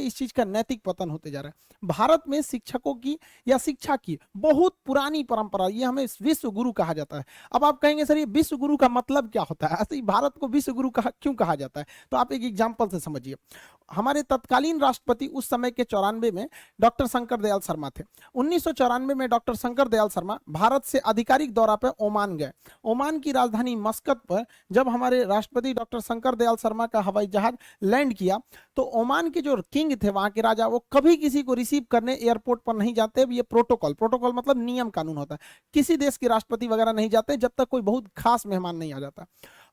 इस चीज का नैतिक पतन होते जा रहा है। भारत में शिक्षकों की या शिक्षा की बहुत पुरानी परंपरा, ये हमें विश्व गुरु कहा जाता है। अब आप कहेंगे सर ये विश्व गुरु का मतलब क्या होता है, ऐसे ही भारत को विश्व गुरु क्यों कहा जाता है? तो आप एक एग्जाम्पल से समझिए। हमारे तत्कालीन राष्ट्रपति उस समय के 94 में डॉक्टर शंकर दयाल शर्मा थे। 1994 में डॉक्टर शंकर दयाल शर्मा भारत से आधिकारिक दौरा पर ओमान गए। ओमान की राजधानी मस्कत पर जब हमारे राष्ट्रपति डॉक्टर शंकर दयाल शर्मा का हवाई जहाज लैंड किया तो ओमान के जो किंग थे, वहां के राजा, वो कभी किसी को रिसीव करने एयरपोर्ट पर नहीं जाते। ये प्रोटोकॉल मतलब नियम कानून होता है। किसी देश के राष्ट्रपति वगैरह नहीं जाते जब तक कोई बहुत खास मेहमान नहीं आ जाता।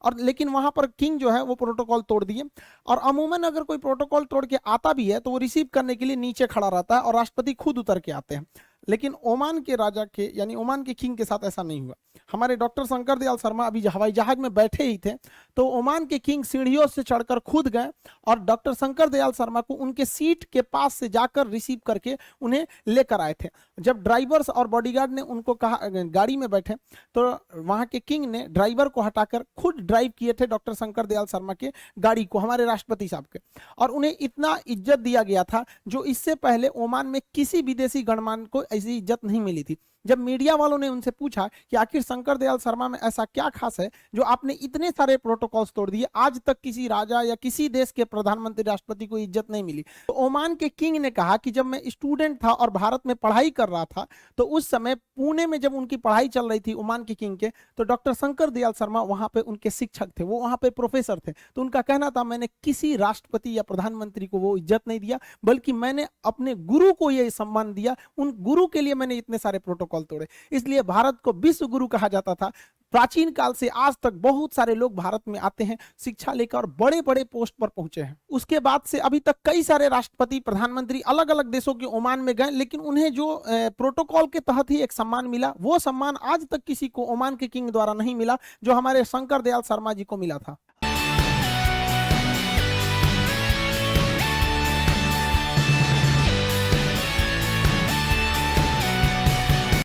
और लेकिन वहां पर किंग जो है वो प्रोटोकॉल तोड़ दिए, और अमूमन अगर कोई प्रोटोकॉल तोड़ के आता भी है तो वो रिसीव करने के लिए नीचे खड़ा रहता है और राष्ट्रपति खुद उतर के आते हैं। लेकिन ओमान के राजा के यानी ओमान के किंग के साथ ऐसा नहीं हुआ। हमारे डॉक्टर शंकर दयाल शर्मा अभी हवाई जहाज में बैठे ही थे तो ओमान के किंग सीढ़ियों से चढ़कर खुद गए और डॉक्टर शंकर दयाल शर्मा को उनके सीट के पास से जाकर रिसीव करके उन्हें लेकर आए थे। जब ड्राइवर्स और बॉडीगार्ड ने उनको कहा गाड़ी में बैठे तो वहां के किंग ने ड्राइवर को हटाकर खुद ड्राइव किए थे डॉक्टर शंकर दयाल शर्मा के गाड़ी को, हमारे राष्ट्रपति साहब के। और उन्हें इतना इज्जत दिया गया था जो इससे पहले ओमान में किसी विदेशी गणमान्य को ऐसी इज्जत नहीं मिली थी। जब मीडिया वालों ने उनसे पूछा कि आखिर शंकर दयाल शर्मा में ऐसा क्या खास है जो आपने इतने सारे प्रोटोकॉल्स तोड़ दिए, आज तक किसी राजा या किसी देश के प्रधानमंत्री राष्ट्रपति को इज्जत नहीं मिली, तो ओमान के किंग ने कहा कि जब मैं स्टूडेंट था और भारत में पढ़ाई कर रहा था तो उस समय पुणे में जब उनकी पढ़ाई चल रही थी ओमान के किंग के, तो डॉक्टर शंकर दयाल शर्मा वहां पे उनके शिक्षक थे, वो वहां पे प्रोफेसर थे। तो उनका कहना था मैंने किसी राष्ट्रपति या प्रधानमंत्री को वो इज्जत नहीं दिया, बल्कि मैंने अपने गुरु को ये सम्मान दिया, उन गुरु के लिए मैंने इतने सारे प्रोटोकॉल तोड़े। इसलिए भारत को विश्व गुरु कहा जाता था। प्राचीन काल से आज तक बहुत सारे लोग भारत में आते हैं, शिक्षा लेकर और बड़े बड़े पोस्ट पर पहुंचे हैं। उसके बाद से अभी तक कई सारे राष्ट्रपति प्रधानमंत्री अलग अलग देशों के ओमान में गए, लेकिन उन्हें जो प्रोटोकॉल के तहत ही एक सम्मान मिला, वो सम्मान आज तक किसी को ओमान के किंग द्वारा नहीं मिला जो हमारे शंकर दयाल शर्मा जी को मिला था।